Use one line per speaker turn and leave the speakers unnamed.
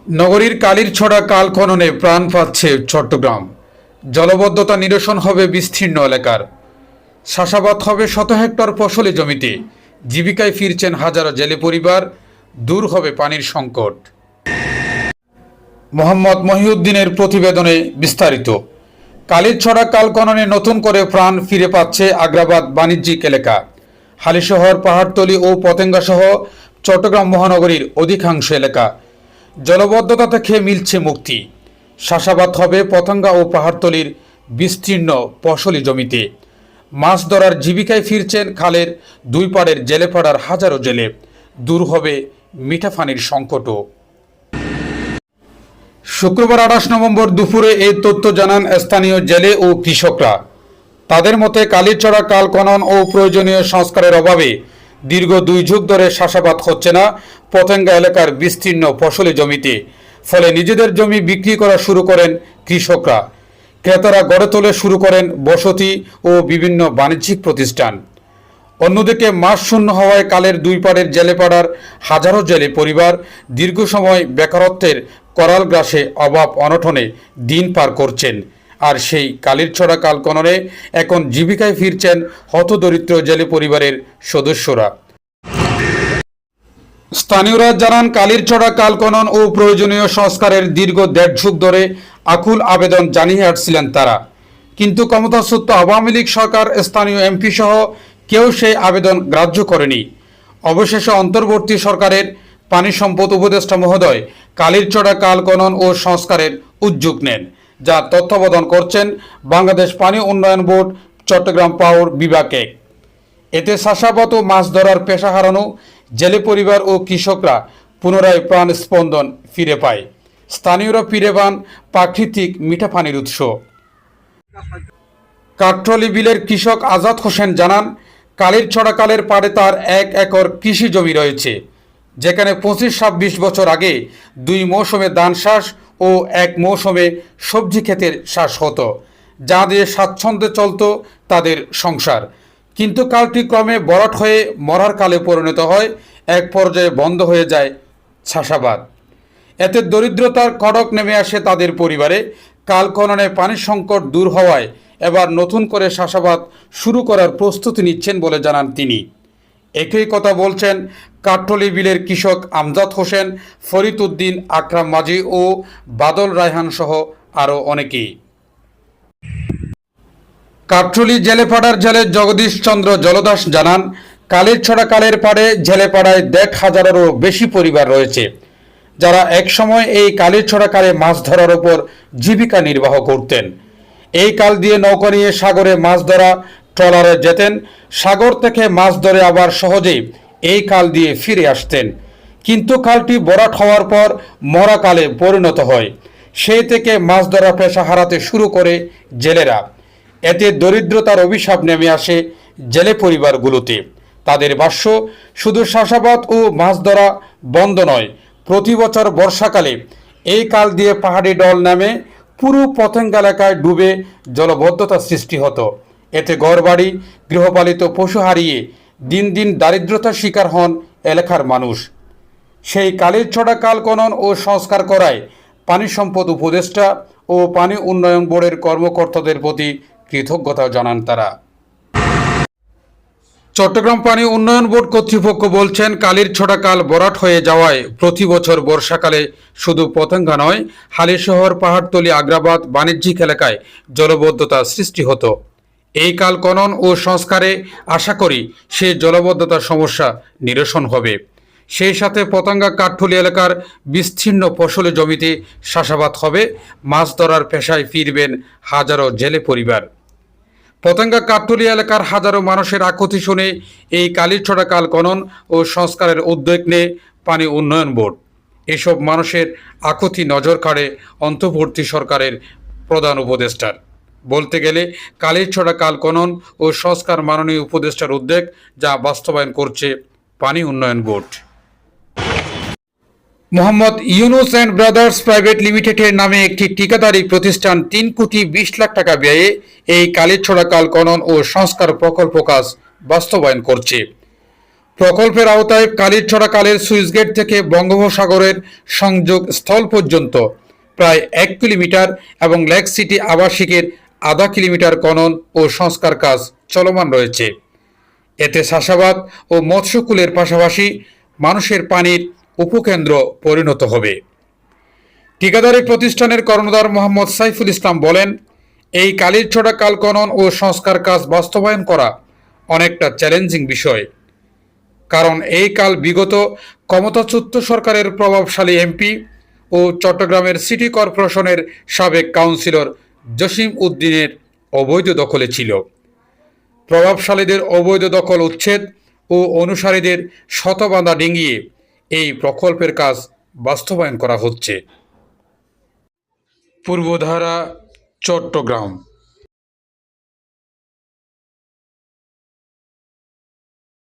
নগরীর কালীরছড়া কাল খননে প্রাণ পাচ্ছে চট্টগ্রাম। জলবদ্ধতা নিরসন হবে বিস্তীর্ণ এলাকার। চাষাবাদ হবে শত হেক্টর ফসলি জমিতে। জীবিকায় ফিরছেন হাজারো জেলে পরিবার। দূর হবে পানির সংকট। মোহাম্মদ মহিউদ্দিনের প্রতিবেদনে বিস্তারিত। কালীরছড়া কাল খননে নতুন করে প্রাণ ফিরে পাচ্ছে আগ্রাবাদ বাণিজ্যিক এলাকা। হালিশহর, পাহাড়তলী ও পতেঙ্গা সহ চট্টগ্রাম মহানগরীর অধিকাংশ এলাকা জলবদ্ধতা থেকে মিলছে মুক্তি। চাষাবাদ হবে পতেঙ্গা ও পাহাড়তলীর বিস্তীর্ণ ফসলি জমিতে। মাছ ধরার জীবিকায় ফিরছেন খালের দুই পাড়ের জেলেপাড়ার হাজারো জেলে। দূর হবে মিঠা পানির সংকটও। শুক্রবার 28 নভেম্বর দুপুরে এই তথ্য জানান স্থানীয় জেলে ও কৃষকরা। তাদের মতে কালীরছড়া কাল খনন ও প্রয়োজনীয় সংস্কারের অভাবে দীর্ঘ 2 যুগ ধরে চাষাবাদ হচ্ছে না পতেঙ্গা এলাকার বিস্তীর্ণ ফসলি জমিতে। ফলে নিজেদের জমি বিক্রি করা শুরু করেন কৃষকরা। ক্রেতারা গড়ে তোলে শুরু করেন বসতি ও বিভিন্ন বাণিজ্যিক প্রতিষ্ঠান। অন্যদিকে মাস শূন্য হওয়ায় কালের দুই পাড়ের জেলেপাড়ার হাজারো জেলে পরিবার দীর্ঘ সময় বেকারত্বের করাল গ্রাসে অভাব অনটনে দিন পার করছেন। আর সেই কালীরছড়া কাল খননে এখন জীবিকায় ফিরছেন হতদরিদ্র জেলে পরিবারের সদস্যরা। স্থানীয়রা জানান, কালীরছড়া কাল খনন ও প্রয়োজনীয় সংস্কারের দীর্ঘ 1.5 যুগ ধরে আকুল আবেদন জানিয়ে আসছিলেন তারা। কিন্তু ক্ষমতাচ্যুত আওয়ামী লীগ সরকার, স্থানীয় এমপি সহ কেউ সেই আবেদন গ্রাহ্য করেনি। অবশেষে অন্তর্বর্তী সরকারের পানি সম্পদ উপদেষ্টা মহোদয় কালীরছড়া কাল খনন ও সংস্কারের উদ্যোগ নেন, যা তত্ত্বাবধান করছেন বাংলাদেশ পানি উন্নয়ন বোর্ড, চট্টগ্রাম পাওর বিভাগে। এতে চাষাবাদ ও মাছ ধরার পেশা হারানো জেলে পরিবার ও কৃষকরা পুনরায় প্রাণ স্পন্দন ফিরে পায়। স্থানীয়রা ফিরে পান প্রাকৃতিক মিঠা পানির উৎস। কাঠটলি বিলের কৃষক আজাদ হোসেন জানান, কালীরছড়া কালের পাড়ে তার 1 একর কৃষি জমি রয়েছে, যেখানে 25-26 বছর আগে 2 মৌসুমে ধান চাষ ও 1 মৌসুমে সবজি ক্ষেতের চাষ হতো, যা দিয়ে স্বাচ্ছন্দ্যে চলত তাদের সংসার। কিন্তু কালটি ক্রমে ভরাট হয়ে মরার কালে পরিণত হয়। এক পর্যায়ে বন্ধ হয়ে যায় চাষাবাদ। এতে দরিদ্রতার কড়ক নেমে আসে তাদের পরিবারে। কাল খননে পানির সংকট দূর হওয়ায় এবার নতুন করে চাষাবাদ শুরু করার প্রস্তুতি নিচ্ছেন বলে জানান তিনি। একই কথা বলছেন কাঠটলি বিলের কৃষক আমজাদ হোসেন, ফরিদ উদ্দিন, আকরাম মাঝি ও বাদল রায়হান সহ আরও অনেকেই। কাঠটলি জেলেপাড়ার জেলে জগদীশ চন্দ্র জলদাস জানান, কালীরছড়া কালের পাড়ে জেলেপাড়ায় 1,500-এরও বেশি পরিবার রয়েছে, যারা একসময় এই কালীরছড়া কালে মাছ ধরার ওপর জীবিকা নির্বাহ করতেন। এই কাল দিয়ে নৌকা নিয়ে সাগরে মাছ ধরা ট্রলারে যেতেন। সাগর থেকে মাছ ধরে আবার সহজেই এই কাল দিয়ে ফিরে আসতেন। কিন্তু কালটি ভরাট হওয়ার পর মরা কালে পরিণত হয়। সেই থেকে মাছ ধরা পেশা হারাতে শুরু করে জেলেরা। এতে দরিদ্রতার অভিশাপ নেমে আসে জেলে পরিবারগুলোতে। তাদের ভাষ্য, শুধু চাষাবাদ ও মাছ ধরা বন্ধ নয়, প্রতি বছর বর্ষাকালে এই কাল দিয়ে পাহাড়ি ডল নামে পুরো পতেঙ্গা এলাকায় ডুবে জলবদ্ধতা সৃষ্টি হতো। এতে ঘরবাড়ি, গৃহপালিত পশু হারিয়ে দিন দিন দারিদ্রতার শিকার হন এলাকার মানুষ। সেই কালীরছড়া কাল খনন ও সংস্কার করায় পানি সম্পদ উপদেষ্টা ও পানি উন্নয়ন বোর্ডের কর্মকর্তাদের প্রতি কৃতজ্ঞতা জানান তারা। চট্টগ্রাম পানি উন্নয়ন বোর্ড কর্তৃপক্ষ বলছেন, কালীরছড়া কাল ভরাট হয়ে যাওয়ায় প্রতি বছর বর্ষাকালে শুধু পতেঙ্গা নয়, হালিশহর, পাহাড়তলী, আগ্রাবাদ বাণিজ্যিক এলাকায় জলবদ্ধতা সৃষ্টি হতো। এই কাল খনন ও সংস্কারে আশা করি সেই জলবদ্ধতার সমস্যা নিরসন হবে। সেই সাথে পতেঙ্গা কাঠটলি এলাকার বিস্তীর্ণ ফসলি জমিতে চাষাবাদ হবে। মাছ ধরার পেশায় ফিরবেন হাজারো জেলে পরিবার। পতেঙ্গা কাঠটলি এলাকার হাজারো মানুষের আকুতি শুনে এই কালীরছড়া কাল খনন ও সংস্কারের উদ্যোগ নেয় পানি উন্নয়ন বোর্ড। এসব মানুষের আকুতি নজর কাড়ে অন্তর্বর্তী সরকারের প্রধান উপদেষ্টার। বলতে গেলে কালীরছড়া কাল খনন ও সংস্কার মাননীয় উপদেষ্টার উদ্যোগ, যা বাস্তবায়ন করছে পানি উন্নয়ন board. Mohammad Yunus and brothers private লিমিটেডের নামে একটি ঠিকাদারি প্রতিষ্ঠান 3,20,00,000 টাকা ব্যয়ে এই কালীরছড়া কাল খনন ও সংস্কার প্রকল্প কাজ বাস্তবায়ন করছে। প্রকল্পের আওতায় কালিরছড়া খালের সুইচ গেট থেকে বঙ্গোপসাগরের সংযোগ স্থল পর্যন্ত প্রায় 1 কিলোমিটার এবং লেক সিটি আবাসিকের আধা কিলোমিটার খনন ও সংস্কার কাজ চলমান রয়েছে। এতে চাষাবাদ ও মৎস্যকুলের পাশাপাশি মানুষের পানির উপকেন্দ্র পরিণত হবে। ঠিকাদারি প্রতিষ্ঠানের কর্ণধার মোহাম্মদ সাইফুল ইসলাম বলেন, এই কালিরছড়া খাল খনন ও সংস্কার কাজ বাস্তবায়ন করা অনেকটা চ্যালেঞ্জিং বিষয়, কারণ এই কাল বিগত ক্ষমতাচ্যুত সরকারের প্রভাবশালী এমপি ও চট্টগ্রামের সিটি কর্পোরেশনের সাবেক কাউন্সিলর জসিম উদ্দিনের অবৈধ দখলে ছিল। প্রভাবশালীদের অবৈধ দখল উচ্ছেদ ও অনুসারীদের শতবাধা ডিঙিয়ে এই প্রকল্পের কাজ বাস্তবায়ন করা হচ্ছে। পূর্বধারা, চট্টগ্রাম।